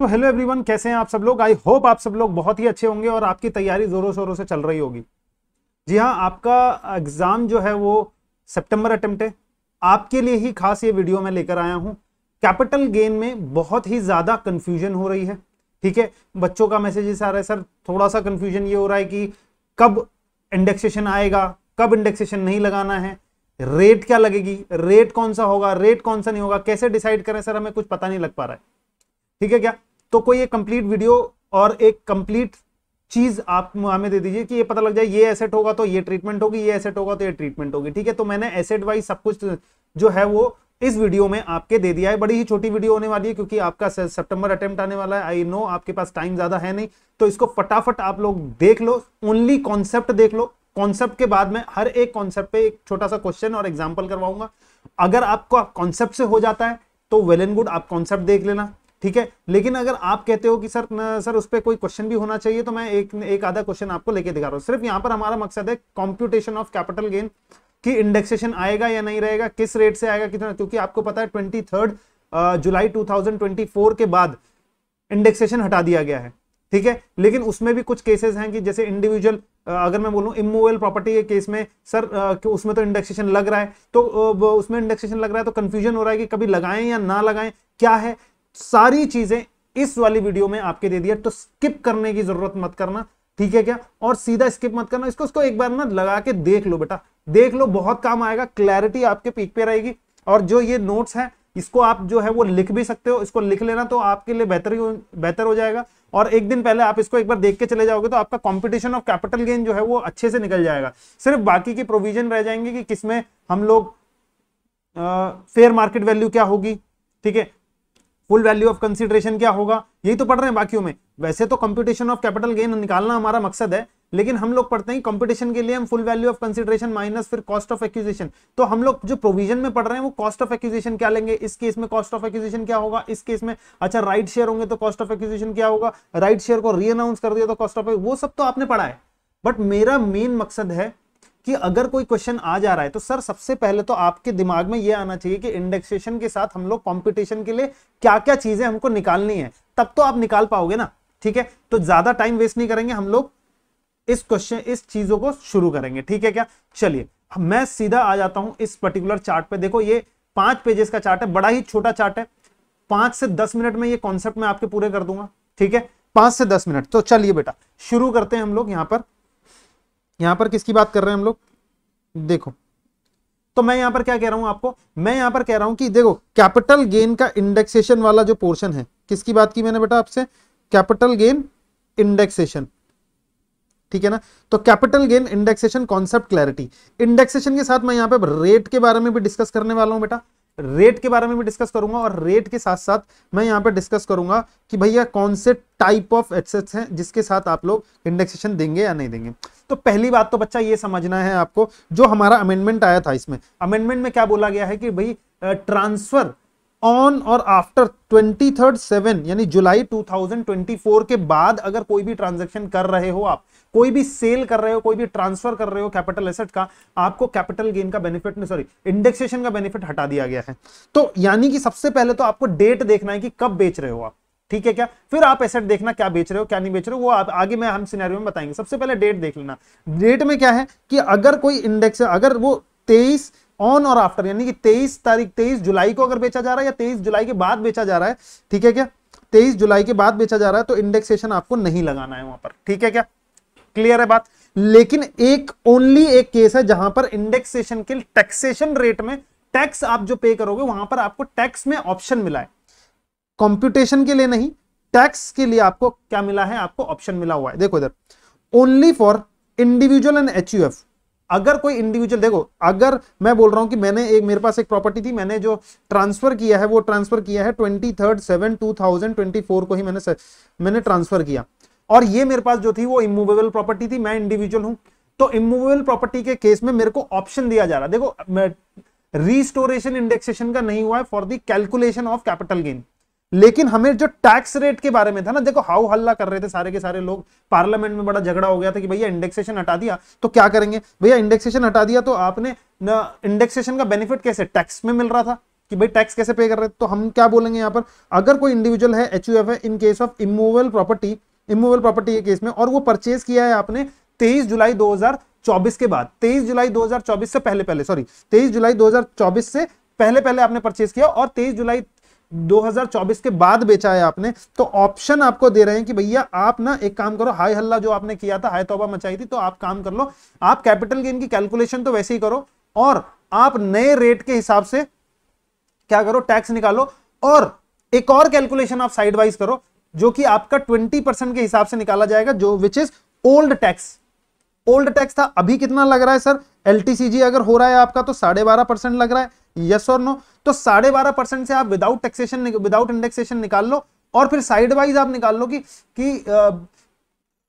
तो hello everyone, कैसे हैं आप सब लोग। आई होप आप सब लोग बहुत ही अच्छे होंगे और आपकी तैयारी जोरों शोरों से चल रही होगी। जी हाँ, आपका एग्जाम जो है वो सितंबर अटेम्प्ट है। आपके लिए ही खास ये वीडियो मैं लेकर आया हूं। कैपिटल गेन में बहुत ही ज्यादा कंफ्यूजन हो रही है। ठीक है, बच्चों का मैसेजेस आ रहा है, सर थोड़ा सा कंफ्यूजन ये हो रहा है कि कब इंडेक्सेशन आएगा, कब इंडेक्सेशन नहीं लगाना है, रेट क्या लगेगी, रेट कौन सा होगा, रेट कौन सा नहीं होगा, कैसे डिसाइड करें सर, हमें कुछ पता नहीं लग पा रहा है। ठीक है क्या? तो कोई एक कंप्लीट वीडियो और एक कंप्लीट चीज आप हमें दे दीजिए कि ये पता लग जाए ये एसेट होगा तो ये ट्रीटमेंट होगी, ये एसेट होगा तो ये ट्रीटमेंट होगी। ठीक है, तो मैंने एसेट वाइज सब कुछ जो है वो इस वीडियो में आपके दे दिया है। बड़ी ही छोटी वीडियो होने वाली है क्योंकि आपका सितंबर अटेम्प्ट आने वाला है। आई नो आपके पास टाइम ज्यादा है नहीं, तो इसको फटाफट आप लोग देख लो, ओनली कॉन्सेप्ट देख लो। कॉन्सेप्ट के बाद में हर एक कॉन्सेप्ट पे एक छोटा सा क्वेश्चन और एग्जाम्पल करवाऊंगा। अगर आपको कॉन्सेप्ट से हो जाता है तो वेल एंड गुड, आप कॉन्सेप्ट देख लेना। ठीक है, लेकिन अगर आप कहते हो कि सर उस पर कोई क्वेश्चन भी होना चाहिए, तो मैं एक आधा क्वेश्चन आपको लेके दिखा रहा हूं। सिर्फ यहां पर हमारा मकसद है कॉम्प्यूटेशन ऑफ कैपिटल गेन कि इंडेक्सेशन आएगा या नहीं रहेगा, किस रेट से आएगा, कितना, क्योंकि आपको पता है 23 जुलाई 2024 के बाद इंडेक्सेशन हटा दिया गया है। ठीक है, लेकिन उसमें भी कुछ केसेस हैं कि जैसे इंडिविजुअल, अगर मैं बोलूं इमूवेबल प्रॉपर्टी के केस में सर उसमें तो इंडेक्सेशन लग रहा है, तो उसमें इंडेक्सेशन लग रहा है तो कंफ्यूजन हो रहा है कि कभी लगाएं या ना लगाएं, क्या है। सारी चीजें इस वाली वीडियो में आपके दे दिया, तो स्किप करने की जरूरत मत करना। ठीक है क्या? और सीधा स्किप मत करना, इसको एक बार ना लगा के देख लो बेटा, देख लो, बहुत काम आएगा, क्लैरिटी आपके पीक पे रहेगी। और जो ये नोट्स हैं इसको आप जो है वो लिख भी सकते हो, इसको लिख लेना तो आपके लिए बेहतर हो जाएगा। और एक दिन पहले आप इसको एक बार देख के चले जाओगे तो आपका कंपटीशन ऑफ कैपिटल गेन जो है वो अच्छे से निकल जाएगा। सिर्फ बाकी की प्रोविजन रह जाएंगे कि किसमें हम लोग फेयर मार्केट वैल्यू क्या होगी, ठीक है, फुल वैल्यू ऑफ कंसीडरेशन क्या होगा, यही तो पढ़ रहे हैं बाकियों में। वैसे तो कंप्यूटेशन ऑफ कैपिटल गेन निकालना हमारा मकसद है, लेकिन हम लोग पढ़ते हैं कंपटीशन के लिए हम full value of consideration minus फिर कॉस्ट ऑफ एक्विजिशन। तो हम लोग जो प्रोविजन में पढ़ रहे हैं वो कॉस्ट ऑफ एक्विजिशन क्या लेंगे, इस केस में कॉस्ट ऑफ एक्विजिशन क्या होगा, इस केस में अच्छा राइट शेयर होंगे तो कॉस्ट ऑफ एक्विजिशन क्या होगा, राइट शेयर को रीअनाउंस कर दिया तो कॉस्ट ऑफ, वो सब तो आपने पढ़ा है। बट मेरा मेन मकसद है कि अगर कोई क्वेश्चन आ जा रहा है तो सर सबसे पहले तो आपके दिमाग में यह आना चाहिए कि इंडेक्सेशन के साथ हम लोग कंपटीशन के लिए क्या क्या चीजें हमको निकालनी है, तब तो आप निकाल पाओगे ना। ठीक है, तो ज्यादा टाइम वेस्ट नहीं करेंगे, हम लोग इस चीजों को शुरू करेंगे। ठीक है क्या? चलिए मैं सीधा आ जाता हूं इस पर्टिकुलर चार्ट पे। देखो ये 5 पेजेस का चार्ट है, बड़ा ही छोटा चार्ट है। 5 से 10 मिनट में ये कॉन्सेप्ट मैं आपके पूरे कर दूंगा। ठीक है, 5 से 10 मिनट। तो चलिए बेटा शुरू करते हैं हम लोग। यहां पर किसकी बात कर रहे हैं हम लोग, देखो। तो मैं यहां पर क्या कह रहा हूं आपको, मैं यहां पर कह रहा हूं कि देखो कैपिटल गेन का इंडेक्सेशन वाला जो पोर्शन है, किसकी बात की मैंने बेटा आपसे, कैपिटल गेन इंडेक्सेशन। ठीक है ना? तो capital gain indexation concept clarity. Indexation के साथ मैं यहां पे रेट के बारे में भी डिस्कस करने वाला हूं बेटा, रेट के बारे में भी डिस्कस करूंगा। और रेट के साथ साथ मैं यहां पे डिस्कस करूंगा कि भैया कौन से टाइप ऑफ एसेट्स हैं जिसके साथ आप लोग इंडेक्सेशन देंगे या नहीं देंगे। तो पहली बात तो बच्चा ये समझना है आपको, जो हमारा अमेंडमेंट आया था, इसमें अमेंडमेंट में क्या बोला गया है कि भाई ट्रांसफर ऑन और आफ्टर 23/7 यानी जुलाई 2024 के बाद अगर कोई भी ट्रांजैक्शन कर रहे हो, आप कोई भी सेल कर रहे हो, कोई भी ट्रांसफर कर रहे हो कैपिटल एसेट का, आपको कैपिटल गेन का बेनिफिट, सॉरी इंडेक्सेशन का बेनिफिट हटा दिया गया है। तो यानी कि सबसे पहले तो आपको डेट देखना है कि कब बेच रहे हो आप। ठीक है क्या? फिर आप एसेट देखना क्या बेच रहे हो क्या नहीं बेच रहे हो, वो आप आगे में हम सिनेरियो में बताएंगे। सबसे पहले डेट देख लेना। डेट में क्या है कि अगर कोई इंडेक्स, अगर वो 23 ऑन और आफ्टर यानी कि 23 जुलाई को अगर बेचा जा रहा है या 23 जुलाई के बाद बेचा जा रहा है, ठीक है क्या, 23 जुलाई के बाद बेचा जा रहा है, तो इंडेक्सेशन आपको नहीं लगाना है वहां पर। ठीक है क्या? क्लियर है बात? लेकिन ओनली एक केस है जहां पर इंडेक्सेशन के टैक्सेशन रेट में टैक्स आप जो पे करोगे वहां पर आपको टैक्स में ऑप्शन मिला है। कंप्यूटेशन के लिए नहीं, टैक्स के लिए आपको क्या मिला है, आपको ऑप्शन मिला हुआ है। देखो इधर, only for individual and HUF. अगर कोई इंडिविजुअल, देखो अगर मैं बोल रहा हूं कि मेरे पास एक प्रॉपर्टी थी, मैंने जो ट्रांसफर किया है वो ट्रांसफर किया है 23/7/2024 को ही मैंने ट्रांसफर किया, और ये मेरे पास जो थी वो इमूवेबल प्रॉपर्टी थी, मैं इंडिविजुअल हूं। तो इमूवेबल प्रॉपर्टी के केस में मेरे को ऑप्शन दिया जा रहा है। देखो रिस्टोरेशन इंडेक्सेशन का नहीं हुआ है for the calculation of capital gain, लेकिन हमें जो टैक्स रेट के बारे में था ना, देखो हाउ हल्ला कर रहे थे सारे के सारे लोग, पार्लियामेंट में बड़ा झगड़ा हो गया था कि भैया इंडेक्सेशन हटा दिया तो क्या करेंगे, भैया इंडेक्सेशन हटा दिया तो आपने इंडेक्सेशन का बेनिफिट कैसे टैक्स में मिल रहा था, कि भाई टैक्स कैसे पे कर रहे हैं, तो हम क्या बोलेंगे यहाँ पर, अगर कोई इंडिविजुअल है एचयूएफ है in case of immovable property के केस में, और वो परचेज किया है आपने 23 जुलाई 2024 के बाद, 23 जुलाई 2024 से पहले सॉरी 23 जुलाई 2024 से पहले आपने परचेज किया और 23 जुलाई 2024 के बाद बेचा है आपने, तो ऑप्शन आपको दे रहे हैं कि भैया आप ना एक काम करो, हाय हल्ला जो आपने किया था, हाय तौबा मचाई थी, तो आप काम कर लो, आप कैपिटल गेन की कैलकुलेशन तो वैसे ही करो और आप नए रेट के हिसाब से क्या करो, टैक्स निकालो, और एक और कैलकुलेशन आप साइड वाइज करो जो कि आपका 20% के हिसाब से निकाला जाएगा, जो which is old tax. Old tax था, अभी कितना लग रहा है सर, एलटीसीजी अगर हो रहा है आपका तो 12.5% लग रहा है, यस और नो, तो 12.5% से आप विदाउट टैक्सेशन विदाउट इंडेक्सेशन निकाल लो, और फिर साइड वाइज आप निकाल लो कि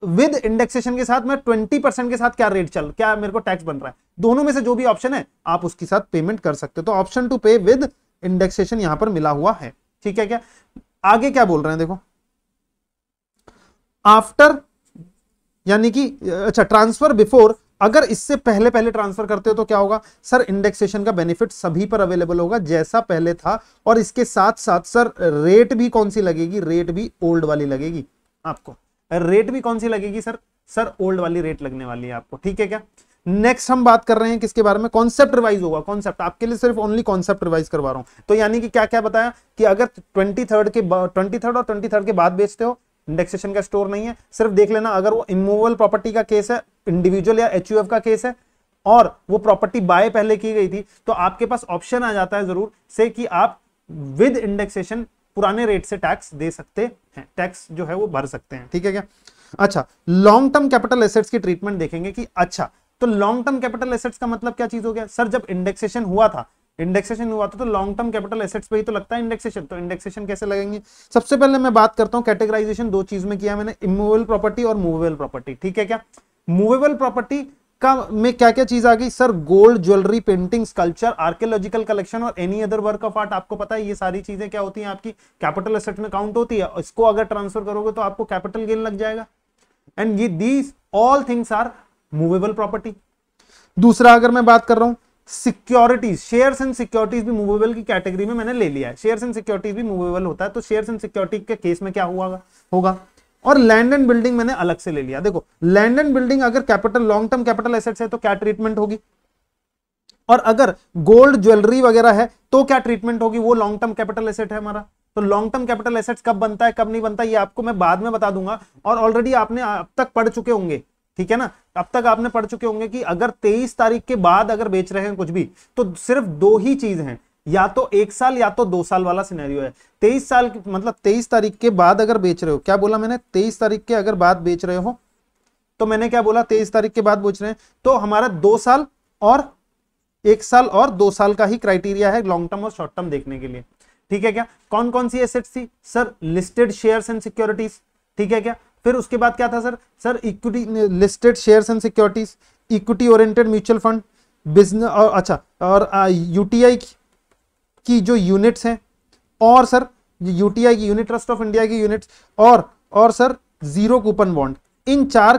विद इंडेक्सेशन के साथ मैं 20% के साथ क्या मेरे को टैक्स बन रहा है। दोनों में से जो भी ऑप्शन है आप उसके साथ पेमेंट कर सकते हो, तो ऑप्शन टू पे विद इंडेक्सेशन यहां पर मिला हुआ है, ठीक है। क्या आगे क्या बोल रहे हैं देखो, आफ्टर यानी कि अच्छा ट्रांसफर बिफोर, अगर इससे पहले ट्रांसफर करते हो तो क्या होगा सर, इंडेक्सेशन का बेनिफिट सभी पर अवेलेबल होगा जैसा पहले था, और इसके साथ साथ सर रेट भी कौन सी लगेगी, रेट भी ओल्ड वाली लगेगी आपको, रेट भी कौन सी लगेगी सर ओल्ड वाली रेट लगने वाली है आपको, ठीक है क्या। नेक्स्ट हम बात कर रहे हैं किसके बारे में, कॉन्सेप्ट रिवाइज होगा, कॉन्सेप्ट आपके लिए सिर्फ ओनली कॉन्सेप्ट रिवाइज करवा रहा हूं, तो यानी कि क्या क्या बताया कि अगर 23 और 23 के बाद बेचते हो, इंडेक्सेशन का स्टोर नहीं है, सिर्फ देख लेना, अगर वो इमूवेबल प्रॉपर्टी का केस है, इंडिविजुअल या एचयूएफ का केस है, और वो प्रॉपर्टी बाय पहले की गई थी, तो आपके पास ऑप्शन आ जाता है जरूर से कि आप विद इंडेक्सेशन पुराने रेट से टैक्स दे सकते हैं, टैक्स जो है वो भर सकते हैं, ठीक है क्या। अच्छा, लॉन्ग टर्म कैपिटल एसेट्स की ट्रीटमेंट देखेंगे कि अच्छा, तो लॉन्ग टर्म कैपिटल एसेट्स का मतलब क्या चीज हो गया सर, जब इंडेक्सेशन हुआ था तो लॉन्ग टर्म कैपिटल एसेट्स पे ही तो लगता है इंडेक्सेशन, तो इंडेक्सेशन कैसे लगेंगे। सबसे पहले मैं बात करता हूं, कैटेगराइजेशन दो चीज में किया मैंने, इमूवेबल प्रॉपर्टी और मूवेबल प्रॉपर्टी, ठीक है क्या। मूवेबल प्रॉपर्टी का में क्या क्या चीज आ गई sir, gold, jewellery, painting, sculpture, archaeological collection और any other work of art. आपको पता है ये सारी चीजें क्या होती हैं, आपकी कैपिटल एसेट में काउंट होती है, इसको अगर ट्रांसफर करोगे तो आपको कैपिटल गेन लग जाएगा, एंड ये these all things are movable property. दूसरा अगर मैं बात कर रहा हूं सिक्योरिटीज, शेयर्स एंड सिक्योरिटीज भी मूवेबल की कैटेगरी में मैंने ले लिया है, शेयर्स एंड सिक्योरिटीज भी मूवेबल होता है, तो शेयर्स एंड सिक्योरिटी के केस में क्या होगा। और लैंड एंड बिल्डिंग मैंने अलग से ले लिया। देखो लैंड एंड बिल्डिंग अगर capital long term capital assets है तो क्या ट्रीटमेंट होगी, और अगर गोल्ड ज्वेलरी वगैरह है तो क्या ट्रीटमेंट होगी, वो लॉन्ग टर्म कैपिटल एसेट है हमारा। तो लॉन्ग टर्म कैपिटल एसेट्स कब बनता है कब नहीं बनता ये आपको मैं बाद में बता दूंगा, और ऑलरेडी आपने अब तक पढ़ चुके होंगे, ठीक है ना, अब तक आपने पढ़ चुके होंगे कि अगर 23 तारीख के बाद अगर बेच रहे हैं कुछ भी, तो सिर्फ दो ही चीज हैं, या तो 1 साल या तो 2 साल वाला सिनेरियो है। 23 साल मतलब 23 तारीख के बाद अगर बेच रहे हो, क्या बोला मैंने, 23 तारीख के अगर बाद बेच रहे हो, तो मैंने क्या बोला, 23 तारीख के बाद बेच रहे हैं, तो हमारा 2 साल और 1 साल और 2 साल का ही क्राइटेरिया है लॉन्ग टर्म और शॉर्ट टर्म देखने के लिए, ठीक है क्या। कौन कौन सी एसेट्स थी sir, listed shares and securities, ठीक है क्या। फिर उसके बाद क्या था sir equity, listed shares and securities, equity oriented mutual fund, business, और अच्छा और यूटीआई की जो यूनिट्स हैं, और सर यूटीआई की यूनिट, ट्रस्ट ऑफ इंडिया की यूनिट्स, और सर जीरो कूपन बॉन्ड। इन चार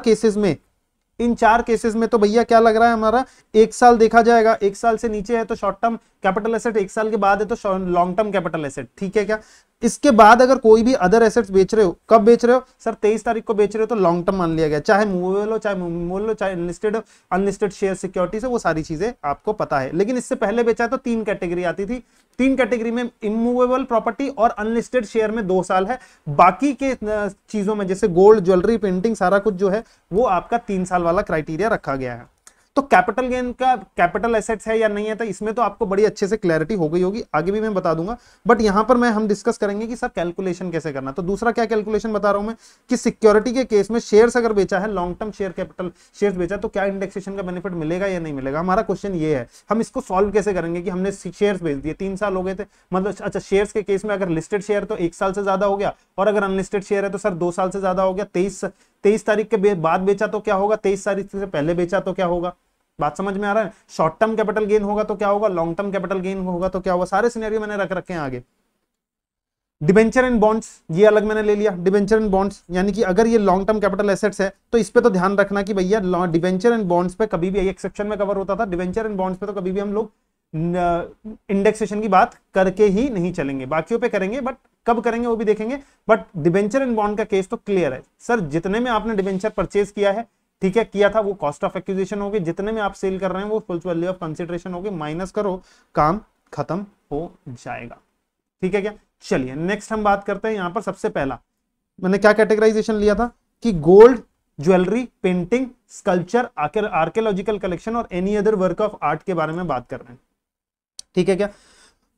केसेस में तो भैया क्या लग रहा है हमारा, 1 साल देखा जाएगा, 1 साल से नीचे है तो शॉर्ट टर्म कैपिटल एसेट, 1 साल के बाद है तो लॉन्ग टर्म कैपिटल एसेट, ठीक है क्या। इसके बाद अगर कोई भी अदर एसेट्स बेच रहे हो, कब बेच रहे हो सर, 23 तारीख को बेच रहे हो तो लॉन्ग टर्म मान लिया गया, चाहे मूवेबल हो, चाहे मूवेबल हो, चाहे अनलिस्टेड शेयर सिक्योरिटीज है, वो सारी चीजें आपको पता है। लेकिन इससे पहले बेचा तो 3 कैटेगरी आती थी, 3 कैटेगरी में इमूवेबल प्रॉपर्टी और अनलिस्टेड शेयर में 2 साल है, बाकी के चीजों में जैसे गोल्ड, ज्वेलरी, पेंटिंग, सारा कुछ जो है वो आपका 3 साल वाला क्राइटेरिया रखा गया है। तो कैपिटल गेन का कैपिटल एसेट्स है या नहीं है, तो इसमें तो आपको बड़ी अच्छे से क्लैरिटी हो गई होगी, आगे भी मैं बता दूंगा, बट यहां पर हम डिस्कस करेंगे कि सर कैलकुलेशन कैसे करना। तो दूसरा क्या कैलकुलेशन बता रहा हूं मैं कि सिक्योरिटी के केस में शेयर्स अगर बेचा है, long term share capital shares बेचा, तो क्या इंडेक्सेशन का बेनिफिट मिलेगा या नहीं मिलेगा। हमारा क्वेश्चन ये है, हम इसको सॉल्व कैसे करेंगे कि हमने शेयर्स बेच दिए, 3 साल हो गए थे, मतलब अच्छा शेयर्स के केस में अगर लिस्टेड शेयर तो 1 साल से ज्यादा हो गया, और अगर अनलिस्टेड शेयर है तो सर 2 साल से ज्यादा हो गया। 23 तारीख के बाद बेचा तो क्या होगा, 23 तारीख से पहले बेचा तो क्या होगा, बात समझ में आ रहा है। शॉर्ट टर्म कैपिटल गेन होगा तो क्या होगा, लॉन्ग टर्म कैपिटल गेन होगा तो क्या होगा, सारे सिनेरियो मैंने रख रखे हैं आगे। डिबेंचर एंड बॉन्ड्स ये अलग मैंने ले लिया, डिबेंचर एंड बॉन्ड्स यानी कि अगर ये लॉन्ग टर्म कैपिटल एसेट्स है तो इस पे तो ध्यान रखना कि भैया डिबेंचर एंड बॉन्ड्स पे कभी भी, एक सेक्शन में कवर होता था, डिबेंचर एंड बॉन्ड्स पे तो कभी भी हम लोग इंडेक्सेशन की बात करके ही नहीं चलेंगे, बाकियों पे करेंगे, बट कब करेंगे वो भी देखेंगे। बट डिबेंचर एंड बॉन्ड का केस तो क्लियर है सर, जितने में आपने डिबेंचर परचेज किया है, ठीक है, किया था, वो कॉस्ट ऑफ एक्विजिशन होगी, जितने में आप सेल कर रहे हैं वो फुल वैल्यू ऑफ कंसिडरेशन होगी, माइनस करो, काम खत्म हो जाएगा। ठीक है क्या? चलिए नेक्स्ट हम बात करते हैं। यहां पर सबसे पहला मैंने क्या कैटेगराइजेशन लिया था कि gold, jewellery, painting, sculpture, archaeological collection और any other work of art के बारे में बात कर रहे हैं। ठीक है क्या?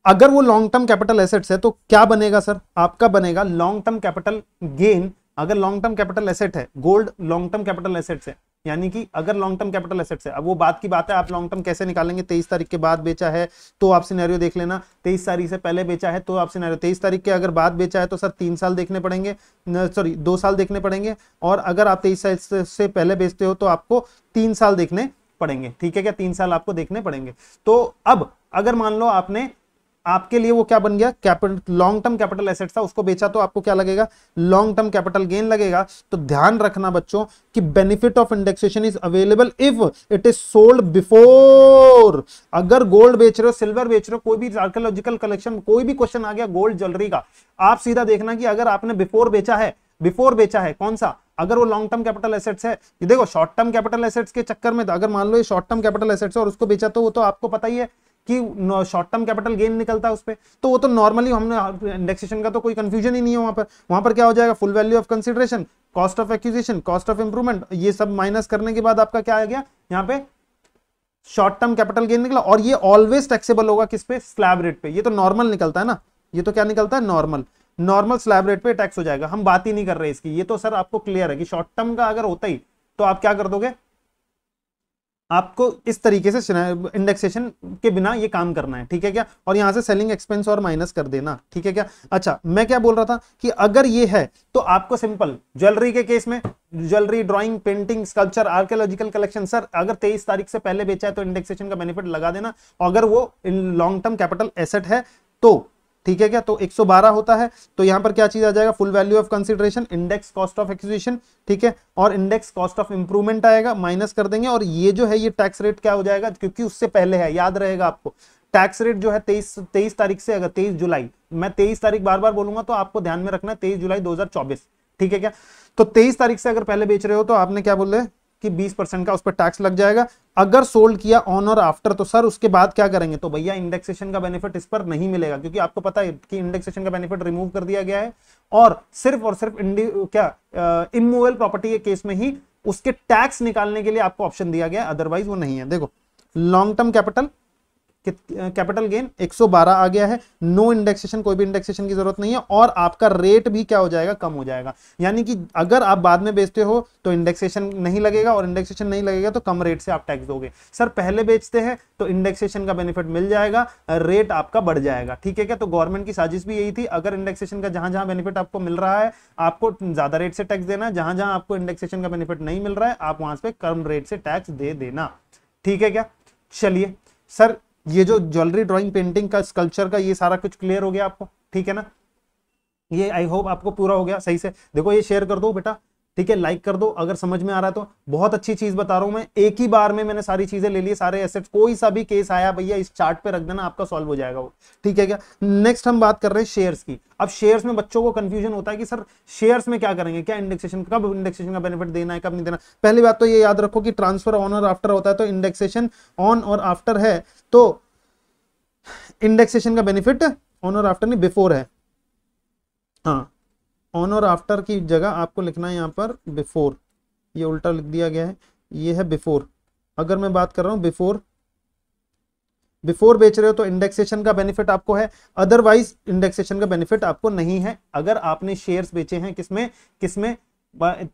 अगर वो लॉन्ग टर्म कैपिटल एसेट्स है तो क्या बनेगा सर? आपका बनेगा लॉन्ग टर्म कैपिटल गेन। अगर लॉन्ग टर्म कैपिटल एसेट है, gold long term capital assets है, यानी कि अगर लॉन्ग टर्म कैपिटल एसेट्स है, अब वो बात की बात है, आप लॉन्ग टर्म कैसे निकालेंगे? 23 तारीख के बाद बेचा है तो आप सिनेरियो देख लेना, 23 तारीख से पहले बेचा है तो आप सिनेरियो, 23 तारीख के अगर बाद बेचा है तो सर 3 साल देखने पड़ेंगे, सॉरी 2 साल देखने पड़ेंगे, और अगर आप 23 से पहले बेचते हो तो आपको 3 साल देखने पड़ेंगे। ठीक है क्या? 3 साल आपको देखने पड़ेंगे। तो अब अगर मान लो आपने, आपके लिए वो क्या बन गया, capital, long term capital asset था, उसको बेचा तो आपको क्या लगेगा? लॉन्ग टर्म कैपिटल गेन लगेगा। तो ध्यान रखना बच्चों कि benefit of indexation is available if it is sold before. अगर गोल्ड बेच रहे हो, सिल्वर बेच रहे हो, कोई भी आर्कियोलॉजिकल कलेक्शन, कोई भी क्वेश्चन आ गया गोल्ड ज्वेलरी का, आप सीधा देखना कि अगर आपने बिफोर बेचा है, बिफोर बेचा है कौन सा, अगर वो लॉन्ग टर्म कैपिटल एसेट्स है, ये देखो शॉर्ट टर्म कैपिटल एसेट्स के चक्कर में, अगर मान लो ये शॉर्ट टर्म कैपिटल एसेट्स है और उसको बेचा तो वो तो आपको पता ही है कि शॉर्ट टर्म कैपिटल गेन निकलता है उस पे, तो वो तो नॉर्मली हमने इंडेक्सेशन का तो कोई कंफ्यूजन ही नहीं है वहां पर। वहां पर क्या हो जाएगा? Full value of consideration, cost of acquisition, cost of improvement, ये सब माइनस करने के बाद आपका क्या आ गया? यहाँ पे शॉर्ट टर्म कैपिटल गेन निकला, और ये ऑलवेज टैक्सेबल होगा किस पे? स्लैब रेट पे। ये तो नॉर्मल निकलता है ना, ये तो क्या निकलता है? नॉर्मल, नॉर्मल स्लैब रेट पे टैक्स हो जाएगा। हम बात ही नहीं कर रहे इसकी, ये तो सर आपको क्लियर है कि शॉर्ट टर्म का अगर होता ही तो आप क्या कर दोगे? आपको इस तरीके से इंडेक्सेशन के बिना ये काम करना है। ठीक है क्या? और यहां से सेलिंग एक्सपेंस और माइनस कर देना। ठीक है क्या? अच्छा, मैं क्या बोल रहा था कि अगर ये है तो आपको सिंपल, ज्वेलरी के केस में jewellery, drawing, painting, sculpture, archaeological collection, sir अगर 23 तारीख से पहले बेचा है तो इंडेक्सेशन का बेनिफिट लगा देना। और अगर वो लॉन्ग टर्म कैपिटल एसेट है तो, ठीक है क्या, तो 112 होता है। तो यहां पर क्या चीज आ जाएगा? Full value of consideration, index cost of acquisition, ठीक है, और इंडेक्स कॉस्ट ऑफ इंप्रूवमेंट आएगा, माइनस कर देंगे। और ये जो है ये टैक्स रेट क्या हो जाएगा? क्योंकि उससे पहले है, याद रहेगा आपको, टैक्स रेट जो है 23 तारीख से, अगर 23 जुलाई, मैं 23 तारीख बार बार बोलूंगा तो आपको ध्यान में रखना है 23 जुलाई 2024। ठीक है क्या? तो 23 तारीख से अगर पहले बेच रहे हो तो आपने क्या बोल रहे कि 20% का उस पर टैक्स लग जाएगा। अगर सोल्ड किया ऑन और आफ्टर तो सर उसके बाद क्या करेंगे? तो भैया इंडेक्सेशन का बेनिफिट इस पर नहीं मिलेगा, क्योंकि आपको पता है कि इंडेक्सेशन का बेनिफिट रिमूव कर दिया गया है, और सिर्फ क्या इमूवेबल प्रॉपर्टी के केस में ही उसके टैक्स निकालने के लिए आपको ऑप्शन दिया गया है, अदरवाइज वो नहीं है। देखो लॉन्ग टर्म कैपिटल गेन 112 आ गया है, नो इंडेक्सेशन, कोई भी इंडेक्सेशन की जरूरत नहीं है, और आपका रेट भी क्या हो जाएगा? कम हो जाएगा। यानी कि अगर आप बाद में बेचते हो तो इंडेक्सेशन नहीं लगेगा, और इंडेक्सेशन नहीं लगेगा तो कम रेट से आप टैक्स दोगे। सर पहले बेचते हैं तो इंडेक्सेशन का बेनिफिट मिल जाएगा, रेट आपका बढ़ जाएगा। ठीक है क्या? तो गवर्नमेंट की साजिश भी यही थी, अगर इंडेक्सेशन का जहां जहां बेनिफिट आपको मिल रहा है आपको ज्यादा रेट से टैक्स देना, जहां जहां आपको इंडेक्सेशन का बेनिफिट नहीं मिल रहा है आप वहां पे कम रेट से टैक्स दे देना। ठीक है क्या? चलिए सर, ये जो ज्वेलरी, ड्राइंग, पेंटिंग का, स्कल्पचर का, ये सारा कुछ क्लियर हो गया आपको? ठीक है ना? ये आई होप आपको पूरा हो गया सही से। देखो ये शेयर कर दो बेटा, ठीक है, लाइक कर दो अगर समझ में आ रहा है तो। बहुत अच्छी चीज बता रहा हूं मैं, एक ही बार में मैंने सारी चीजें ले ली, सारे एसेट्स, कोई सा भी केस आया भैया इस चार्ट पे रख देना, आपका सॉल्व हो जाएगा वो। ठीक है क्या? नेक्स्ट हम बात कर रहे हैं शेयर्स की। अब शेयर्स में बच्चों को कंफ्यूजन होता है कि सर शेयर्स में क्या करेंगे, क्या इंडेक्सेशन, कब इंडेक्सेशन का बेनिफिट देना है, कब नहीं देना। पहली बात तो ये याद रखो कि ट्रांसफर ऑन और आफ्टर होता है, तो इंडेक्सेशन ऑन और आफ्टर है तो इंडेक्सेशन का बेनिफिट ऑन और आफ्टर नहीं, बिफोर है। हाँ, ऑन और आफ्टर की जगह आपको लिखना है यहां पर बिफोर, ये उल्टा लिख दिया गया है, ये है बिफोर। अगर मैं बात कर रहा हूं बिफोर बेच रहे हो तो इंडेक्सेशन का बेनिफिट आपको है, अदरवाइज इंडेक्सेशन का बेनिफिट आपको नहीं है। अगर आपने शेयर्स बेचे हैं किसमें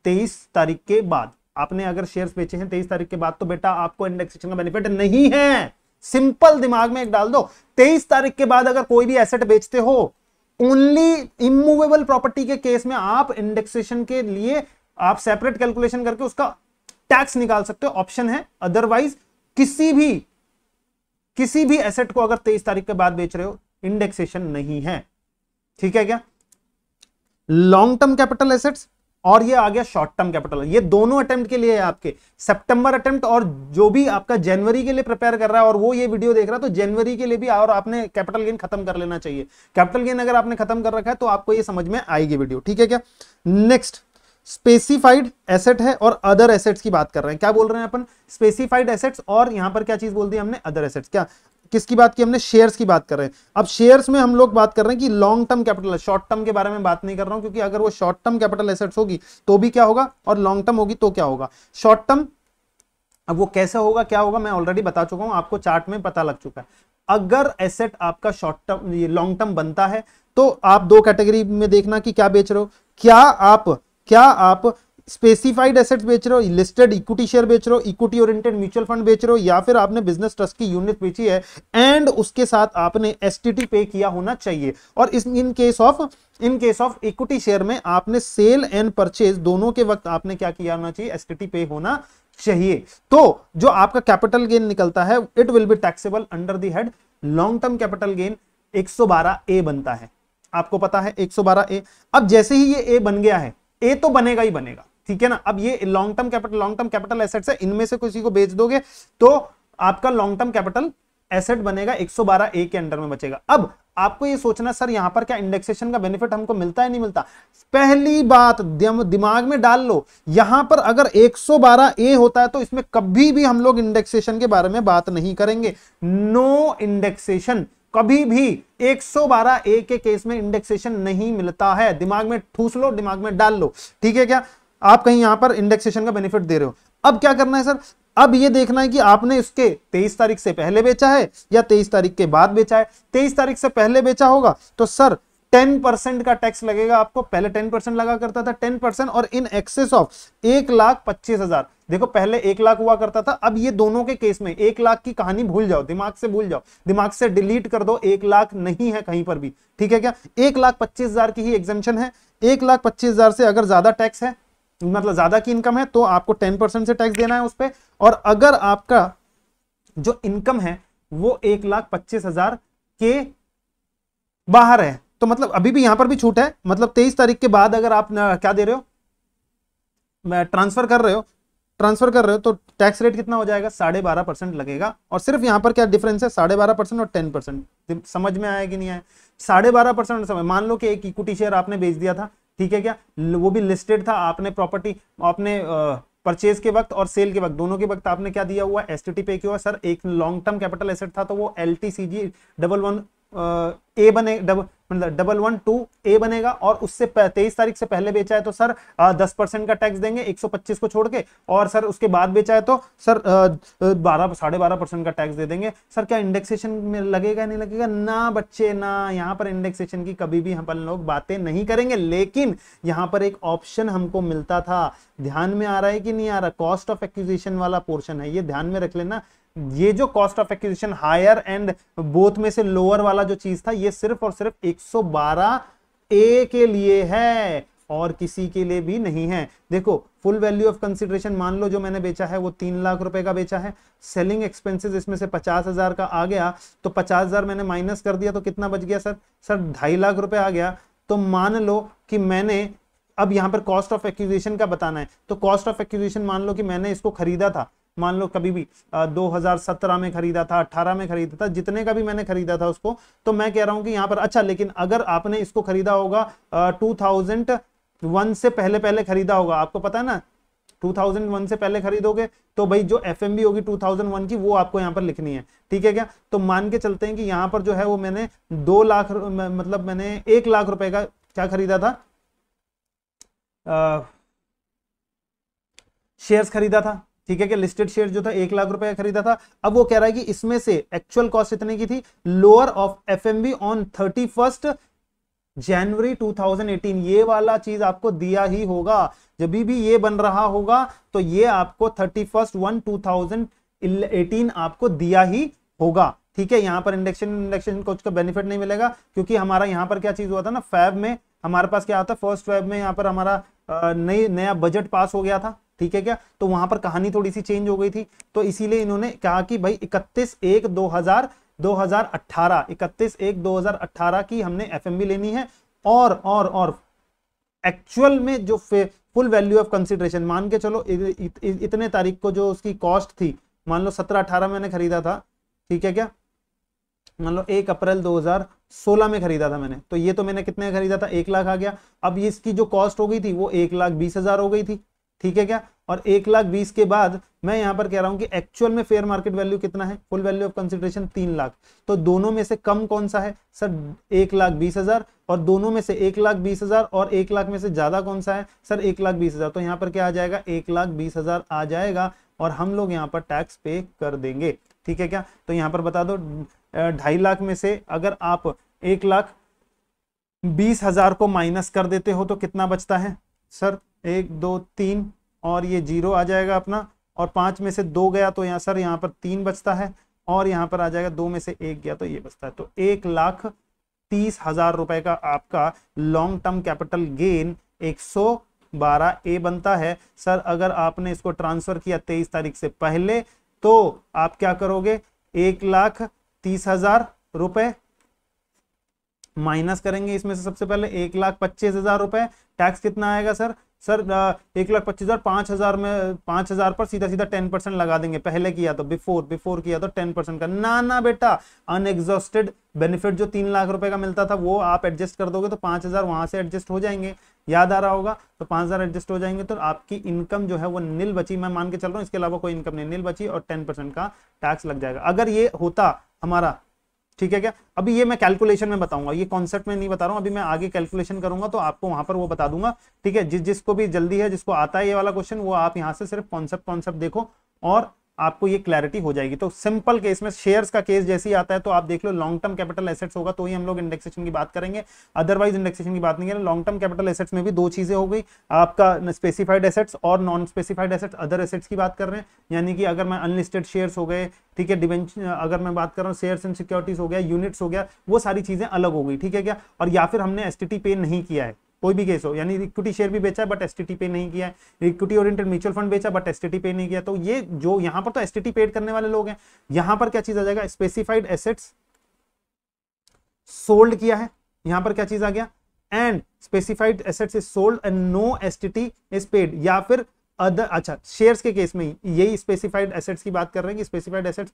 23 तारीख के बाद, आपने अगर शेयर्स बेचे हैं 23 तारीख के बाद तो बेटा आपको इंडेक्सेशन का बेनिफिट नहीं है। सिंपल दिमाग में एक डाल दो, 23 तारीख के बाद अगर कोई भी एसेट बेचते हो, ओनली इमूवेबल प्रॉपर्टी के केस में आप इंडेक्सेशन के लिए आप सेपरेट कैलकुलेशन करके उसका टैक्स निकाल सकते हो, ऑप्शन है। अदरवाइज किसी भी एसेट को अगर 23 तारीख के बाद बेच रहे हो इंडेक्सेशन नहीं है। ठीक है क्या? लॉन्ग टर्म कैपिटल एसेट्स और ये आ गया शॉर्ट टर्म कैपिटल। ये दोनों अटेम्प्ट के लिए है आपके, सितंबर अटेम्प्ट और जो भी आपका जनवरी के लिए प्रिपेयर कर रहा है और वो ये वीडियो देख रहा है तो जनवरी के लिए भी, और आपने कैपिटल गेन खत्म कर लेना चाहिए। कैपिटल गेन अगर आपने खत्म कर रखा है तो आपको ये समझ में आएगी वीडियो, ठीक है क्या। नेक्स्ट स्पेसिफाइड एसेट है और अदर एसेट्स की बात कर रहे हैं। क्या बोल रहे हैं अपन, स्पेसिफाइड एसेट्स, और यहां पर क्या चीज बोल दी हमने, अदर एसेट्स। क्या किसकी बात की हमने, शेयर्स की बात कर रहे हैं। अब शेयर्स में हम लोग बात कर रहे हैं कि लॉन्ग टर्म कैपिटल है, शॉर्ट टर्म के बारे में बात नहीं कर रहा हूं, क्योंकि अगर वो शॉर्ट टर्म कैपिटल एसेट्स होगी तो भी क्या होगा और लॉन्ग टर्म होगी तो क्या होगा। शॉर्ट टर्म अब वो कैसे होगा, क्या होगा, मैं ऑलरेडी बता चुका हूं, आपको चार्ट में पता लग चुका है। अगर एसेट आपका शॉर्ट टर्म लॉन्ग टर्म बनता है तो आप दो कैटेगरी में देखना कि क्या बेच रहे हो, क्या आप स्पेसिफाइड एसेट्स बेच रहे हो, लिस्टेड इक्विटी शेयर बेच रहे हो, इक्विटी ओरिएंटेड म्यूचुअल फंड बेच रहे हो, या फिर आपने बिजनेस ट्रस्ट की यूनिट बेची है एंड उसके साथ आपने एसटीटी पे किया होना चाहिए। और in case of equity share में आपने सेल एंड परचेज दोनों के वक्त आपने क्या किया होना चाहिए, एसटीटी पे होना चाहिए। तो जो आपका कैपिटल गेन निकलता है it will be taxable under the head long term capital gain 112A बनता है, आपको पता है 112A। अब जैसे ही ये ए बन गया है, ए तो बनेगा ही बनेगा, ठीक है ना। अब ये लॉन्ग टर्म कैपिटल एसेट्स है, इनमें से किसी को बेच दोगे तो आपका लॉन्ग टर्म कैपिटल एसेट बनेगा 112A के अंडर में बचेगा। अब आपको ये सोचना सर यहां पर क्या इंडेक्सेशन का बेनिफिट हमको मिलता है नहीं मिलता। पहली बात दिमाग में डाल लो, यहां पर अगर 112A होता है तो इसमें कभी भी हम लोग इंडेक्सेशन के बारे में बात नहीं करेंगे, नो इंडेक्सेशन। कभी भी 112A के केस में इंडेक्सेशन नहीं मिलता है, दिमाग में ठूस लो, दिमाग में डाल लो, ठीक है क्या। आप कहीं यहां पर इंडेक्सेशन का बेनिफिट दे रहे हो। अब क्या करना है सर, अब ये देखना है कि आपने इसके 23 तारीख से पहले बेचा है या 23 तारीख के बाद बेचा है। 23 तारीख से पहले बेचा होगा तो सर 10% का टैक्स लगेगा आपको, पहले 10% लगा करता था 10%, और इन एक्सेस ऑफ 1,25,000। देखो पहले 1 लाख हुआ करता था, अब ये दोनों के केस में 1 लाख की कहानी भूल जाओ, दिमाग से भूल जाओ, दिमाग से डिलीट कर दो, 1 लाख नहीं है कहीं पर भी, ठीक है क्या। 1,25,000 की ही एग्जेम्पशन है। 1,25,000 से अगर ज्यादा टैक्स है, मतलब ज्यादा की इनकम है, तो आपको 10% से टैक्स देना है उस पर। और अगर आपका जो इनकम है वो 1,25,000 के बाहर है तो मतलब अभी भी यहां पर भी छूट है, मतलब 23 तारीख के बाद अगर आप क्या दे रहे हो, ट्रांसफर कर रहे हो तो टैक्स रेट कितना हो जाएगा, 12.5% लगेगा। और सिर्फ यहां पर क्या डिफरेंस है, 12.5% और 10%। समझ में आया कि नहीं आया। 12.5% समय, मान लो कि एक इक्विटी शेयर आपने बेच दिया था, ठीक है क्या, वो भी लिस्टेड था, आपने प्रॉपर्टी आपने परचेज के वक्त और सेल के वक्त दोनों के वक्त आपने क्या दिया हुआ, एसटीटी पे किया हुआ। सर एक लॉन्ग टर्म कैपिटल एसेट था तो वो LTCG 11A बने, मतलब 112A बनेगा, और उससे 23 तारीख से पहले बेचा है तो सर 10% का टैक्स देंगे 125 को छोड़ के, और सर उसके बाद बेचा है तो सर 12.5% का टैक्स दे देंगे। सर क्या इंडेक्सेशन में लगेगा नहीं लगेगा, ना बच्चे ना, यहां पर इंडेक्सेशन की कभी भी हम लोग बातें नहीं करेंगे। लेकिन यहां पर एक ऑप्शन हमको मिलता था, ध्यान में आ रहा है कि नहीं आ रहा, कॉस्ट ऑफ एक्विजिशन वाला पोर्शन है, ये ध्यान में रख लेना। ये जो cost of acquisition higher and both में से लोअर वाला जो चीज था, ये सिर्फ और सिर्फ 112A के लिए है और किसी के लिए भी नहीं है। देखो फुल वैल्यू ऑफ कंसिडरेशन मान लो जो मैंने बेचा है वो 3 लाख रुपए का बेचा है, सेलिंग एक्सपेंसेस इसमें से 50,000 का आ गया, तो 50,000 मैंने माइनस कर दिया तो कितना बच गया सर 2.5 लाख रुपए आ गया। तो मान लो कि मैंने अब यहां पर कॉस्ट ऑफ एक्विजिशन का बताना है, तो कॉस्ट ऑफ एक्विजिशन मान लो कि मैंने इसको खरीदा था, मान लो कभी भी 2017 में खरीदा था, 18 में खरीदा था, जितने का भी मैंने खरीदा था उसको, तो मैं कह रहा हूं कि यहां पर अच्छा, लेकिन अगर आपने इसको खरीदा होगा 2001 से पहले खरीदा होगा, आपको पता है ना 2001 से पहले खरीदोगे तो भाई जो एफएमबी होगी 2001 की वो आपको यहां पर लिखनी है, ठीक है क्या। तो मान के चलते हैं कि यहां पर जो है वो मैंने 2 लाख, मतलब मैंने 1 लाख रुपए का क्या खरीदा था, शेयर्स खरीदा था, ठीक है क्या, लिस्टेड शेयर जो था 1 लाख रुपए का खरीदा था। अब वो कह रहा है कि इसमें से एक्चुअल कॉस्ट इतने की थी, लोअर ऑफ एफएमबी ऑन 31 जनवरी 2018, ये वाला चीज आपको दिया ही होगा, जब भी ये बन रहा होगा तो ये आपको 31/1/2018 आपको दिया ही होगा, ठीक है। यहां पर इंडेक्शन कुछ का बेनिफिट नहीं मिलेगा, क्योंकि हमारा यहां पर क्या चीज हुआ था ना, फैब में हमारे पास क्या आता है, फर्स्ट फैब में यहां पर हमारा नया बजट पास हो गया था, ठीक है क्या, तो वहां पर कहानी थोड़ी सी चेंज हो गई थी, तो इसीलिए इन्होंने कहा कि भाई 31/1/2018 की हमने एफएमबी लेनी है, और एक्चुअल में जो फुल वैल्यू ऑफ कंसिडरेशन मान के चलो इतने तारीख को जो उसकी कॉस्ट थी, मान लो 17-18 मैंने खरीदा था, ठीक है क्या, मान लो 1 अप्रैल 2016 में खरीदा था मैंने, तो ये तो मैंने कितने खरीदा था, 1 लाख आ गया। अब ये इसकी जो कॉस्ट हो गई थी वो 1,20,000 हो गई थी, ठीक है क्या, और 1,20,000 के बाद मैं यहां पर कह रहा हूं कि एक्चुअल में फेयर मार्केट वैल्यू कितना है, full value of consideration 3 lakh. तो दोनों में से कम कौन सा है सर, 1,20,000, और दोनों में से 1,20,000 और 1 लाख में से ज्यादा कौन सा है सर, 1,20,000। तो यहां पर क्या आ जाएगा, 1,20,000 आ जाएगा, और हम लोग यहाँ पर टैक्स पे कर देंगे, ठीक है क्या। तो यहाँ पर बता दो 2.5 लाख में से अगर आप 1,20,000 को माइनस कर देते हो तो कितना बचता है सर, 1 2 3 और ये 0 आ जाएगा अपना, और 5 में से 2 गया तो यहाँ सर यहाँ पर 3 बचता है, और यहाँ पर आ जाएगा 2 में से 1 गया तो ये बचता है। तो 1,30,000 रुपए का आपका long term capital gain 112A बनता है सर। अगर आपने इसको ट्रांसफर किया 23 तारीख से पहले तो आप क्या करोगे, 1,30,000 रुपए माइनस करेंगे इसमें से, सबसे पहले 1,25,000 रुपए, टैक्स कितना आएगा सर, 1,25,000, 5,000 में 5,000 पर सीधा सीधा 10% लगा देंगे, पहले किया तो बिफोर किया तो 10% का, ना बेटा, अनएग्जॉस्टेड बेनिफिट जो 3 लाख रुपए का मिलता था वो आप एडजस्ट कर दोगे तो 5,000 वहां से एडजस्ट हो जाएंगे, याद आ रहा होगा, तो 5,000 एडजस्ट हो जाएंगे तो आपकी इनकम जो है वो नील बची, मैं मान के चल रहा हूं, इसके अलावा कोई इनकम नहीं, नील बची, और 10% का टैक्स लग जाएगा। अगर ये होता हमारा, ठीक है क्या, अभी ये मैं कैलकुलेशन में बताऊंगा, ये कॉन्सेप्ट में नहीं बता रहा हूं, अभी मैं आगे कैलकुलेशन करूंगा तो आपको वहां पर वो बता दूंगा, ठीक है। जिसको भी जल्दी है, जिसको आता है ये वाला क्वेश्चन, वो आप यहां से सिर्फ कॉन्सेप्ट देखो और आपको ये क्लैरिटी हो जाएगी। तो सिंपल केस में शेयर्स का केस जैसे ही आता है तो आप देख लो, लॉन्ग टर्म कैपिटल एसेट्स होगा तो ही हम लोग इंडेक्सेशन की बात करेंगे, अदरवाइज इंडेक्सेशन की बात नहीं करेंगे। लॉन्ग टर्म कैपिटल एसेट्स में भी 2 चीजें हो गई, आपका स्पेसिफाइड एसेट्स और non specified assets, other assets की बात कर रहे हैं, यानी कि अगर मैं अनलिस्टेड शेयर्स हो गए, ठीक है, डिवेंचर, अगर मैं बात कर रहा हूँ शेयर्स एंड सिक्योरिटीज हो गया, यूनिट्स हो गया, वो सारी चीजें अलग हो गई, ठीक है क्या। और या फिर हमने एसटीटी पे नहीं किया है, कोई भी केस हो, यानी इक्विटी शेयर भी बेचा है बट एसटीटी पे नहीं किया है, इक्विटी ओरिएंटेड म्यूचुअल फंड बेचा बट एसटीटी पे नहीं किया, तो ये जो यहां पर तो एसटीटी पेड करने वाले लोग हैं, यहां पर क्या चीज आ जाएगा, स्पेसिफाइड एसेट्स सोल्ड किया है, यहां पर क्या चीज आ गया, and specified assets is sold and no STT is paid, या फिर अदर, अच्छा शेयर्स के केस में यही स्पेसिफाइड एसेट्स की बात कर रहे हैं कि स्पेसिफाइड एसेट्स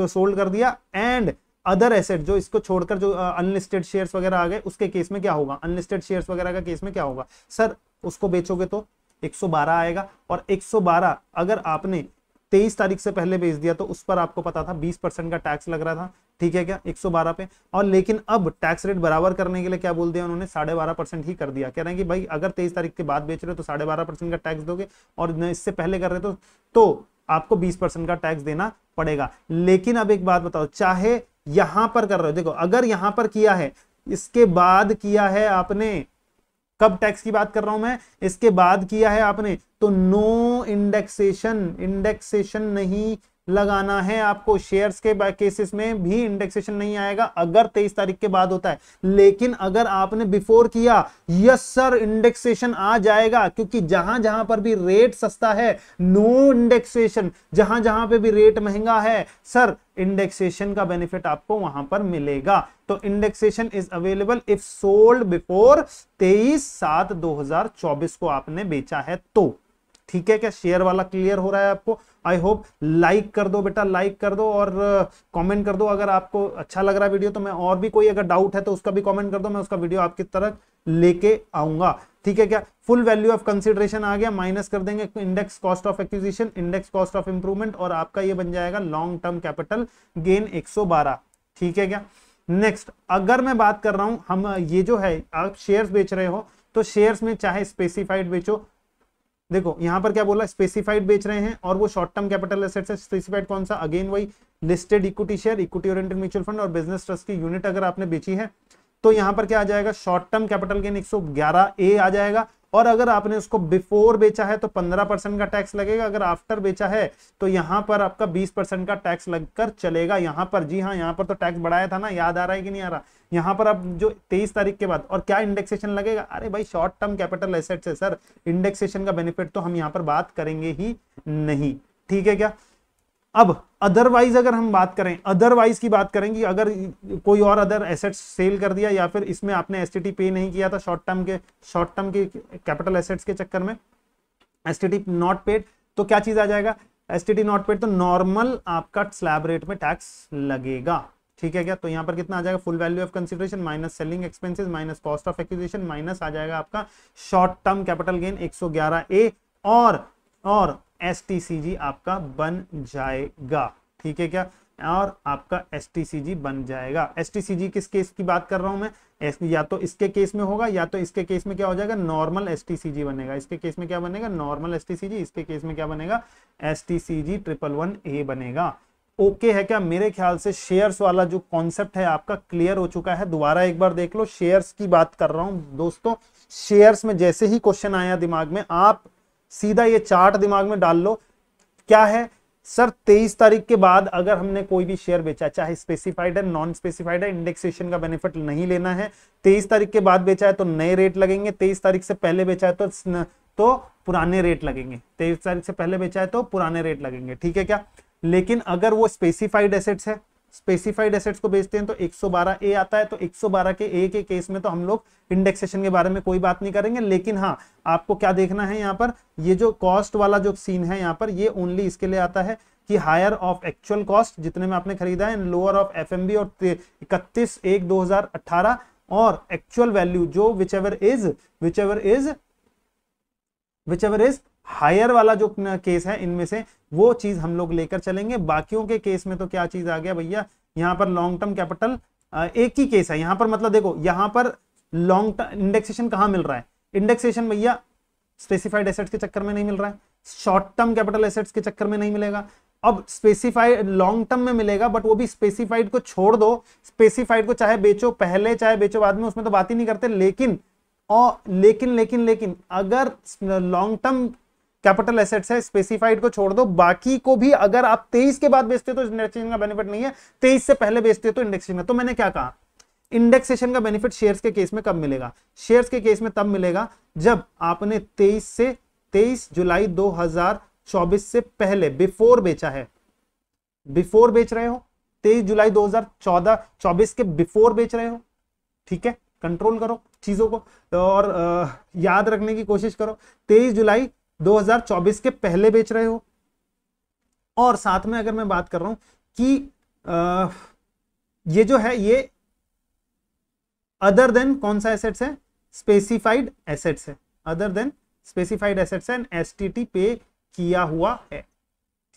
सोल्ड कर दिया, एंड अदर एसेट जो इसको छोड़कर जो अनलिस्टेड शेयर्स वगैरह आ गए उसके केस में क्या होगा, अनलिस्टेड शेयर्स वगैरह का केस में क्या होगा सर, उसको बेचोगे तो 112 आएगा, और 112 अगर आपने 23 तारीख से पहले बेच दिया तो उस पर आपको पता था 20% का टैक्स लग रहा था, ठीक है क्या, 112 पे, और लेकिन अब टैक्स रेट बराबर करने के लिए क्या बोल दिया उन्होंने, 12.5% ही कर दिया, कह रहे हैं कि भाई अगर 23 तारीख के बाद बेच रहे हो तो 12.5% का टैक्स दोगे, और इससे पहले कर रहे तो आपको 20% का टैक्स देना पड़ेगा। लेकिन अब एक बात बताओ, चाहे यहां पर कर रहे हो, देखो अगर यहां पर किया है, इसके बाद किया है आपने, कब टैक्स की बात कर रहा हूं मैं, इसके बाद किया है आपने, तो नो इंडेक्सेशन नहीं लगाना है आपको, शेयर्स के केसेस में भी इंडेक्सेशन नहीं आएगा अगर 23 तारीख के बाद होता है, लेकिन अगर आपने बिफोर किया, यस सर इंडेक्सेशन आ जाएगा, क्योंकि जहां जहां पर भी रेट सस्ता है नो इंडेक्सेशन, जहां जहां पे भी रेट महंगा है सर इंडेक्सेशन का बेनिफिट आपको वहां पर मिलेगा। तो indexation is available if sold before 23/7/2024 को आपने बेचा है तो, ठीक है क्या, शेयर वाला क्लियर हो रहा है आपको, आई होप। लाइक कर दो बेटा, लाइक कर दो और कमेंट कर दो, अगर आपको अच्छा लग रहा है वीडियो तो मैं और भी कोई अगर डाउट है तो उसका भी कमेंट कर दो, मैं उसका वीडियो आपकी तरफ लेके आऊंगा, ठीक है क्या। फुल वैल्यू ऑफ कंसीडरेशन आ गया, माइनस कर देंगे index cost of acquisition, index cost of improvement, और आपका ये बन जाएगा लॉन्ग टर्म कैपिटल गेन 112, ठीक है क्या। नेक्स्ट अगर मैं बात कर रहा हूं, हम ये जो है आप शेयर्स बेच रहे हो तो शेयर्स में चाहे स्पेसिफाइड बेचो, देखो यहां पर क्या बोला, स्पेसिफाइड बेच रहे हैं और वो शॉर्ट टर्म कैपिटल एसेट्स है, स्पेसिफाइड कौन सा, अगेन वही listed equity share, equity oriented mutual fund और बिजनेस ट्रस्ट की यूनिट अगर आपने बेची है तो यहां पर क्या आ जाएगा, short term capital gain 111A आ जाएगा, और अगर आपने उसको बिफोर बेचा है तो 15% का टैक्स लगेगा, अगर आफ्टर बेचा है तो यहां पर आपका 20% का टैक्स लगकर चलेगा यहां पर, जी हाँ यहां पर तो टैक्स बढ़ाया था ना, याद आ रहा है कि नहीं आ रहा, यहां पर अब जो 23 तारीख के बाद, और क्या इंडेक्सेशन लगेगा, अरे भाई शॉर्ट टर्म कैपिटल एसेट्स है सर, इंडेक्सेशन का बेनिफिट तो हम यहां पर बात करेंगे ही नहीं, ठीक है क्या। अब अदरवाइज अगर हम बात करें, अदरवाइज की बात करें कि अगर कोई और अदर एसेट्स सेल कर दिया या फिर इसमें आपने एसटीटी पे नहीं किया था शॉर्ट टर्म के कैपिटल एसेट्स के चक्कर में, एसटीटी नॉट पेड तो क्या चीज आ जाएगा, एसटीटी नॉट पेड तो नॉर्मल आपका स्लैब रेट में टैक्स लगेगा, ठीक है क्या। तो यहाँ पर कितना आ जाएगा, full value of consideration minus selling expenses minus cost of acquisition minus आ जाएगा आपका short term capital gain 111A और एसटीसीजी आपका बन जाएगा, ठीक है क्या, और आपका एसटीसीजी बन जाएगा। एसटीसीजी किस केस की बात कर रहा हूं मैं, या तो इसके केस में होगा या तो इसके केस में क्या हो जाएगा, नॉर्मल एसटीसीजी बनेगा। इसके केस में क्या बनेगा, नॉर्मल एसटीसीजी, इसके केस में क्या बनेगा, एसटीसीजी 111A बनेगा। ओके है क्या। मेरे ख्याल से शेयर्स वाला जो कॉन्सेप्ट है आपका क्लियर हो चुका है। दोबारा एक बार देख लो, शेयर्स की बात कर रहा हूं दोस्तों। शेयर्स में जैसे ही क्वेश्चन आया दिमाग में, आप सीधा ये चार्ट दिमाग में डाल लो। क्या है सर, 23 तारीख के बाद अगर हमने कोई भी शेयर बेचा, चाहे स्पेसिफाइड है नॉन स्पेसिफाइड है, इंडेक्सेशन का बेनिफिट नहीं लेना है। 23 तारीख के बाद बेचा है तो नए रेट लगेंगे, 23 तारीख से पहले बेचा है तो पुराने रेट लगेंगे, 23 तारीख से पहले बेचा है तो पुराने रेट लगेंगे, ठीक है क्या। लेकिन अगर वो स्पेसिफाइड एसेट्स है, स्पेसिफाइड एसेट्स को बेचते हैं तो 112A आता है। तो 112 के ए के केस में तो हम लोग इंडेक्सेशन के बारे में कोई बात नहीं करेंगे। लेकिन हाँ, आपको क्या देखना है यहाँ पर, ये जो कॉस्ट वाला जो सीन है यहाँ पर, ये ओनली इसके लिए आता है कि हायर ऑफ एक्चुअल कॉस्ट जितने में आपने खरीदा है, लोअर ऑफ एफएमबी और 31/1/2018 और एक्चुअल वैल्यू जो विचएवर इज हायर वाला जो केस है, इनमें से वो चीज हम लोग लेकर चलेंगे। बाकियों के केस में तो क्या चीज आ गया भैया, यहाँ पर लॉन्ग टर्म कैपिटल एक ही केस है। यहाँ पर मतलब देखो, यहाँ पर लॉन्ग टर्म इंडेक्सेशन कहाँ मिल रहा है, इंडेक्सेशन भैया स्पेसिफाइड एसेट्स के चक्कर में नहीं मिल रहा है, शॉर्ट टर्म कैपिटल एसेट्स के चक्कर में नहीं मिलेगा। अब स्पेसिफाइड लॉन्ग टर्म में मिलेगा, बट वो भी स्पेसिफाइड को छोड़ दो। स्पेसिफाइड को चाहे बेचो पहले चाहे बेचो बाद में, उसमें तो बात ही नहीं करते। लेकिन अगर लॉन्ग टर्म कैपिटल एसेट्स है, स्पेसिफाइड को छोड़ दो, बाकी को भी अगर आप 23 के बाद बेचते हो तो इंडेक्सेशन का बेनिफिट नहीं है, 23 से पहले बेचते हो तो इंडेक्सेशन का। तो मैंने क्या कहा, इंडेक्सेशन का बेनिफिट शेयर्स के केस में कब मिलेगा, शेयर्स के केस में तब मिलेगा जब आपने 23 जुलाई 2024 से पहले बिफोर बेचा है, बिफोर बेच रहे हो, 23 जुलाई 2024 के बिफोर बेच रहे हो, ठीक है। कंट्रोल करो चीजों को और याद रखने की कोशिश करो। 23 जुलाई 2024 के पहले बेच रहे हो। और साथ में अगर मैं बात कर रहा हूं कि ये जो है ये अदर देन कौन सा एसेट्स है, स्पेसिफाइड एसेट्स है, other than specified assets and STT पे किया हुआ है,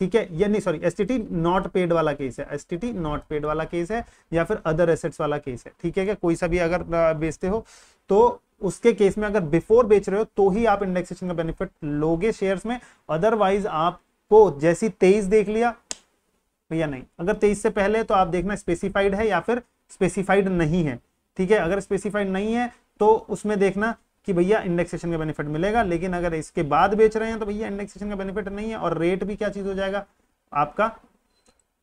ठीक है। या नहीं सॉरी, एसटीटी नॉट पेड वाला केस है, एसटीटी नॉट पेड वाला केस है या फिर अदर एसेट्स वाला केस है, ठीक है क्या। कोई सा भी अगर बेचते हो तो उसके केस में अगर बिफोर बेच रहे हो तो ही आप इंडेक्सेशन का बेनिफिट लोगे शेयर्स में। अदरवाइज आपको जैसी 23 देख लिया भैया नहीं, अगर 23 से पहले तो आप देखना स्पेसिफाइड है या फिर स्पेसिफाइड नहीं है, ठीक है। अगर स्पेसिफाइड नहीं है तो उसमें देखना कि भैया इंडेक्सेशन का बेनिफिट मिलेगा। लेकिन अगर इसके बाद बेच रहे हैं तो भैया इंडेक्सेशन का बेनिफिट नहीं है। और रेट भी क्या चीज हो जाएगा, आपका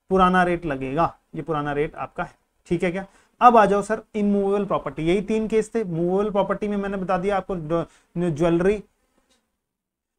पुराना रेट लगेगा, ये पुराना रेट आपका है, ठीक है क्या। अब आ जाओ सर इमूवेबल प्रॉपर्टी, यही 3 केस थे। मूवेबल प्रॉपर्टी में मैंने बता दिया आपको ज्वेलरी,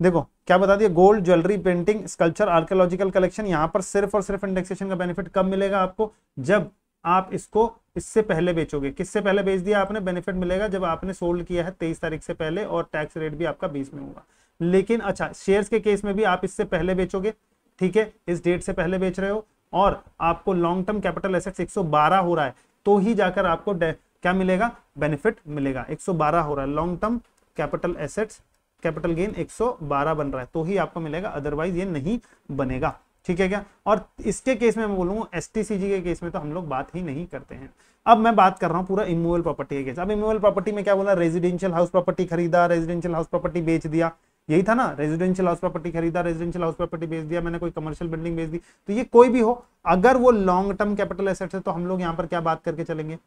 देखो क्या बता दिया, gold, jewellery, painting, sculpture, archaeological collection. यहां पर सिर्फ और सिर्फ इंडेक्सेशन का बेनिफिट कब मिलेगा आपको, जब आप इसको इससे पहले बेचोगे। किससे पहले बेच दिया आपने, बेनिफिट मिलेगा जब आपने सोल्ड किया है 23 तारीख से पहले और टैक्स रेट भी आपका 20 में होगा। लेकिन अच्छा, शेयर्स के केस में भी आप इससे पहले बेचोगे, ठीक है, इस डेट से पहले बेच रहे हो और आपको लॉन्ग टर्म कैपिटल एसेट्स 112 हो रहा है तो ही जाकर आपको क्या मिलेगा, बेनिफिट मिलेगा। 112 हो रहा है, long term capital assets capital gain 112 बन रहा है तो ही आपको मिलेगा, अदरवाइज ये नहीं बनेगा, ठीक है क्या। और इसके केस में मैं बोलूंगा एसटीसीजी के केस में तो हम लोग बात ही नहीं करते हैं। अब मैं बात कर रहा हूं पूरा इमूवेबल प्रॉपर्टी के केस। अब इमूवेबल प्रॉपर्टी में क्या बोला, रेजिडेंशियल हाउस प्रॉपर्टी खरीदा, रेजिडेंशियल हाउस प्रॉपर्टी बेच दिया, यही था ना। रेजिडेंशियल हाउस प्रॉपर्टी खरीदा, रेजिडेंशियल हाउस प्रॉपर्टी बेच दिया, मैंने कोई कमर्शियल बिल्डिंग बेच दी। तो ये कोई भी हो, अगर वो लॉन्ग टर्म कैपिटल एसेट्स है तो हम लोग यहाँ पर क्या बात करके चलेंगे,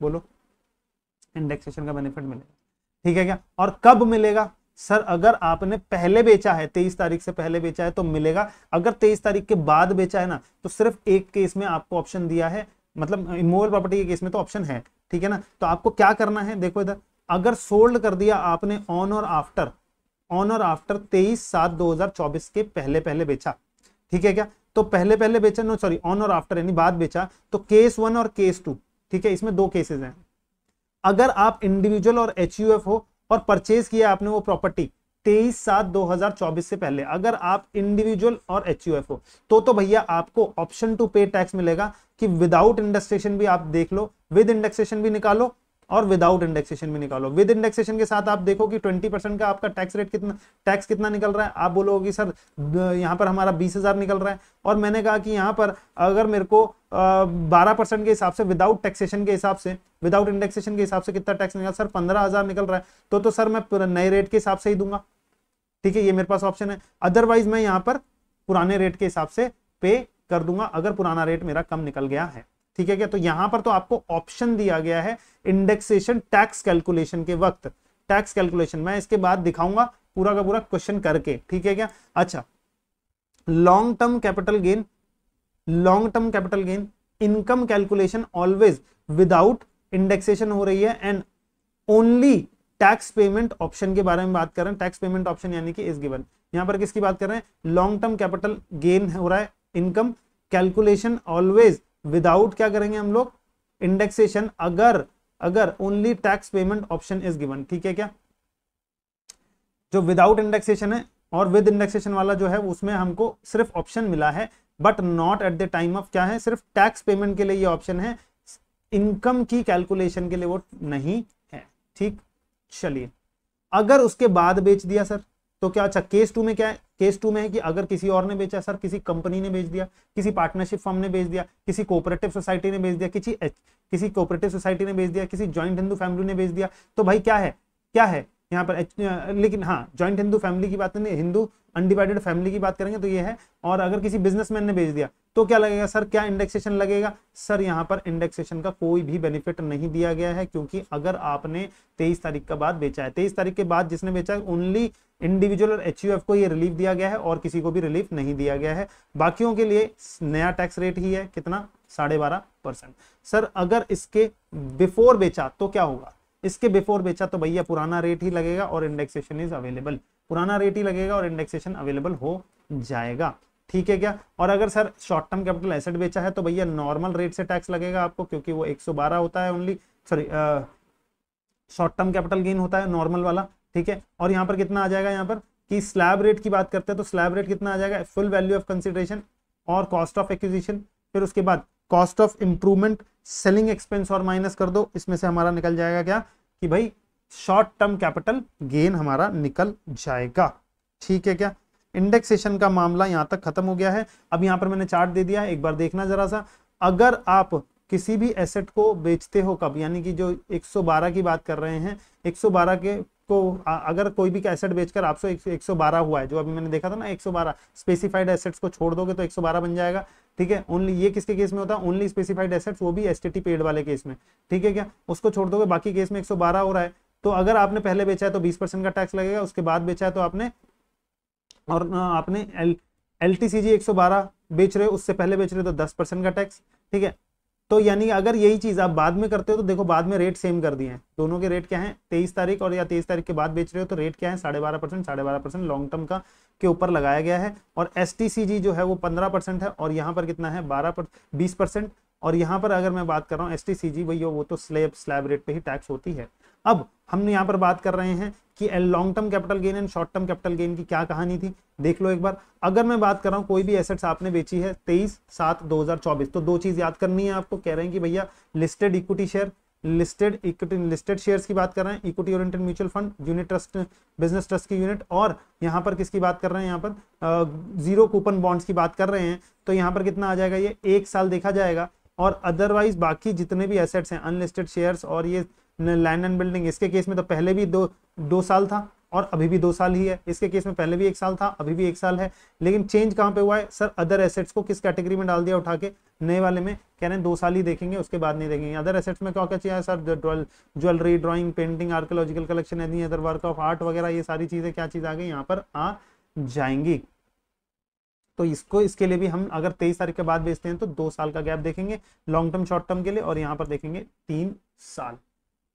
बोलो, इंडेक्सेशन का बेनिफिट मिलेगा, ठीक है क्या। और कब मिलेगा सर, अगर आपने पहले बेचा है, 23 तारीख से पहले बेचा है तो मिलेगा। अगर 23 तारीख के बाद बेचा है ना, तो सिर्फ एक केस में आपको ऑप्शन दिया है, मतलब इमूवेबल प्रॉपर्टी के केस में तो ऑप्शन है, ठीक है ना। तो आपको क्या करना है, देखो इधर, अगर सोल्ड कर दिया आपने ऑन और आफ्टर 23/7/2024 के पहले बेचा, ठीक है क्या। तो पहले बेचा, नो सॉरी, ऑन और आफ्टर यानी बाद बेचा, तो केस 1 और केस 2, ठीक है, इसमें 2 केसेस हैं। अगर आप इंडिविजुअल और एचयूएफ हो और परचेज किया आपने वो प्रॉपर्टी 23/7/2024 से पहले अगर आप इंडिविजुअल और एचयूएफ हो तो भैया आपको ऑप्शन टू पे टैक्स मिलेगा कि विदाउट इंडेक्सेशन भी आप देख लो, विद इंडेक्सेशन भी निकालो और विदाउट इंडेक्सेशन भी निकालो। विद इंडेक्सेशन के साथ आप देखो कि 20% का आपका टैक्स रेट कितना निकल रहा है। आप बोलोगे सर यहाँ पर हमारा 20,000 निकल रहा है, और मैंने कहा कि यहाँ पर अगर मेरे को 12% के हिसाब से विदाउट टैक्सेशन के हिसाब से, विदाउट इंडेक्सेशन के हिसाब से कितना टैक्स निकल, सर 15,000 निकल रहा है, तो सर मैं नए रेट के हिसाब से ही दूंगा। ठीक है, ये मेरे पास ऑप्शन है। अदरवाइज मैं यहाँ पर पुराने रेट के हिसाब से पे कर दूंगा अगर पुराना रेट मेरा कम निकल गया है। ठीक है क्या, तो यहां पर तो आपको ऑप्शन दिया गया है इंडेक्सेशन टैक्स कैलकुलेशन के वक्त, टैक्स कैलकुलेशन मैं इसके बाद दिखाऊंगा पूरा का पूरा क्वेश्चन करके। ठीक है क्या, अच्छा long term capital gain, long term capital gain income calculation always without indexation हो रही है and only tax payment option के बारे में बात कर रहे हैं। टैक्स पेमेंट ऑप्शन यानी कि इज गिवन, यहां पर किसकी बात कर रहे हैं, लॉन्ग टर्म कैपिटल गेन हो रहा है, इनकम कैलकुलेशन ऑलवेज विदाउट क्या करेंगे हम लोग, इंडेक्सेशन, अगर only tax payment option is given. ठीक है क्या, जो विदाउट इंडेक्सेशन है और विद इंडेक्सेशन वाला जो है उसमें हमको सिर्फ ऑप्शन मिला है, but not at the time of क्या है, सिर्फ टैक्स पेमेंट के लिए ये ऑप्शन है, इनकम की कैलकुलेशन के लिए वो नहीं है। ठीक, चलिए अगर उसके बाद बेच दिया सर तो क्या, अच्छा केस 2 में क्या है, केस 2 में है कि अगर किसी और ने बेचा, सर किसी कंपनी ने बेच दिया, किसी पार्टनरशिप फर्म ने बेच दिया, किसी कोऑपरेटिव सोसाइटी ने बेच दिया, किसी कोऑपरेटिव सोसाइटी ने बेच दिया, किसी जॉइंट हिंदू फैमिली ने बेच दिया, तो भाई क्या है यहाँ पर, लेकिन हाँ जॉइंट हिंदू फैमिली की बात नहीं, हिंदू अनडिवाइडेड फैमिली की बात करेंगे तो ये है। और अगर किसी बिजनेसमैन ने बेच दिया तो क्या लगेगा सर, क्या इंडेक्सेशन लगेगा, सर यहाँ पर इंडेक्सेशन का कोई भी बेनिफिट नहीं दिया गया है, क्योंकि अगर आपने 23 तारीख का बाद बेचा है, 23 तारीख के बाद जिसने बेचा है ओनली इंडिविजुअल और एचयूएफ को ये रिलीफ दिया गया है और किसी को भी रिलीफ नहीं दिया गया है। बाकियों के लिए नया टैक्स रेट ही है, कितना, 12.5%। सर अगर इसके बिफोर बेचा तो क्या होगा, इसके बिफोर बेचा तो भैया पुराना रेट ही लगेगा और इंडेक्सेशन इज अवेलेबल, पुराना रेट ही लगेगा और इंडेक्सेशन अवेलेबल हो जाएगा। ठीक है क्या, और अगर sir short term capital asset बेचा है तो भैया नॉर्मल रेट से टैक्स लगेगा आपको, क्योंकि वो 112 होता है only, sorry short term capital gain होता है नॉर्मल वाला। ठीक है, और यहाँ पर कितना आ जाएगा, यहाँ पर कि स्लैब रेट की बात करते हैं तो स्लैब रेट कितना आ जाएगा, फुल वैल्यू ऑफ कंसिडरेशन और कॉस्ट ऑफ एक्विजिशन, फिर उसके बाद cost of improvement, selling expense और माइनस कर दो, इसमें से हमारा निकल जाएगा क्या कि भाई शॉर्ट टर्म कैपिटल गेन हमारा निकल जाएगा। ठीक है क्या, इंडेक्सेशन का मामला यहां तक खत्म हो गया है। अब यहां पर मैंने चार्ट दे दिया है, एक बार देखना जरा सा। अगर आप किसी भी एसेट को बेचते हो कब, यानी कि जो 112 की बात कर रहे हैं, 112 के को अगर कोई भी एसेट बेचकर आपसे 112 हुआ है, जो अभी मैंने देखा था ना 112, स्पेसिफाइड एसेट्स को छोड़ दोगे तो 112 बन जाएगा। ठीक है, ओनली ये किसके केस में होता है, ओनली स्पेसिफाइड एसेट्स, वो भी एसटीटी पेड वाले केस में। ठीक है क्या, उसको छोड़ दोगे, बाकी केस में 112 हो रहा है। तो अगर आपने पहले बेचा है तो 20% का टैक्स लगेगा, उसके बाद बेचा है तो आपने, और आपने एलटीसीजी 112 बेच रहे हो, उससे पहले बेच रहे हो तो 10% का टैक्स। ठीक है, तो यानी अगर यही चीज आप बाद में करते हो तो देखो बाद में रेट सेम कर दिए हैं, दोनों के रेट क्या हैं, 23 तारीख और या 23 तारीख के बाद बेच रहे हो तो रेट क्या है, 12.5%, 12.5% लॉन्ग टर्म का के ऊपर लगाया गया है। और एसटीसीजी जो है वो 15% है, और यहाँ पर कितना है 20%। और यहाँ पर अगर मैं बात कर रहा हूँ एसटीसीजी भैया, वो तो स्लैब रेट पे ही टैक्स होती है। अब हमने यहाँ पर बात कर रहे हैं कि long term capital gain and short term capital gain की क्या कहानी थी, देख लो एक बार। अगर मैं बात कर रहा हूँ कोई भी एसेट्स आपने बेची है 23/7/2024, तो दो चीज याद करनी है आपको, कह रहे हैं कि भैया listed equity share, listed shares की बात कर रहे हैं, equity oriented mutual fund, unit trust, business trust की यूनिट, और यहाँ पर किसकी बात कर रहे हैं, यहाँ पर जीरो कूपन बॉन्ड्स की बात कर रहे हैं। तो यहाँ पर कितना आ जाएगा, ये 1 साल देखा जाएगा। और अदरवाइज बाकी जितने भी एसेट्स हैं, अनलिस्टेड शेयर्स और ये लैंड एंड बिल्डिंग, इसके केस में तो पहले भी दो साल था और अभी भी 2 साल ही है। इसके केस में पहले भी 1 साल था, अभी भी 1 साल है। लेकिन चेंज कहां पे हुआ है सर, अदर एसेट्स को किस कैटेगरी में डाल दिया उठा के, नए वाले में कह रहे हैं 2 साल ही देखेंगे, उसके बाद नहीं देखेंगे। अदर एसेट्स में क्या क्या चाहिए sir, jewellery, drawing, painting, archaeological collection, any other work of art वगैरह, ये सारी चीजें क्या चीज आ गई यहाँ पर आ जाएंगी। तो इसके लिए भी हम अगर 23 तारीख के बाद बेचते हैं तो 2 साल का गैप देखेंगे लॉन्ग टर्म शॉर्ट टर्म के लिए, और यहाँ पर देखेंगे 3 साल।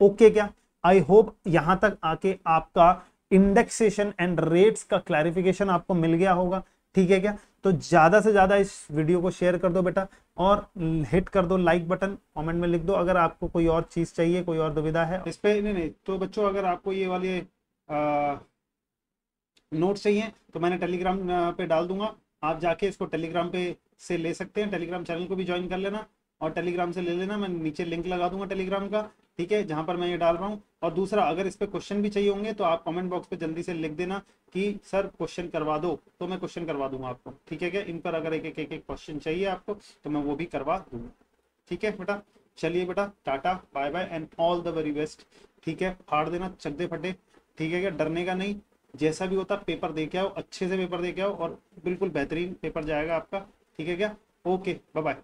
ओके क्या, आई होप यहां तक आके आपका इंडेक्सेशन एंड रेट्स का क्लैरिफिकेशन आपको मिल गया होगा। ठीक है क्या, तो ज्यादा से ज्यादा इस वीडियो को शेयर कर दो बेटा, और हिट कर दो लाइक बटन, कमेंट में लिख दो अगर आपको कोई और चीज चाहिए, कोई और दुविधा है इस पे। नहीं तो बच्चों, अगर आपको ये वाले नोट्स चाहिए तो मैंने टेलीग्राम पे डाल दूंगा, आप जाके इसको टेलीग्राम पे से ले सकते हैं। टेलीग्राम चैनल को भी ज्वाइन कर लेना और टेलीग्राम से ले लेना, मैं नीचे लिंक लगा दूंगा टेलीग्राम का, ठीक है, जहां पर मैं ये डाल रहा हूँ। और दूसरा, अगर इस पे क्वेश्चन भी चाहिए होंगे तो आप कमेंट बॉक्स पे जल्दी से लिख देना कि सर क्वेश्चन करवा दो, तो मैं क्वेश्चन करवा दूंगा आपको, ठीक है क्या। इन पर अगर एक एक क्वेश्चन चाहिए आपको तो मैं वो भी करवा दूंगा, ठीक है बेटा। चलिए बेटा, tata bye bye and all the very best, ठीक है। फाड़ देना चकदे फटे, ठीक है क्या, डरने का नहीं। जैसा भी होता पेपर दे के आओ, अच्छे से पेपर दे के आओ और बिल्कुल बेहतरीन पेपर जाएगा आपका, ठीक है क्या। Okay bye bye.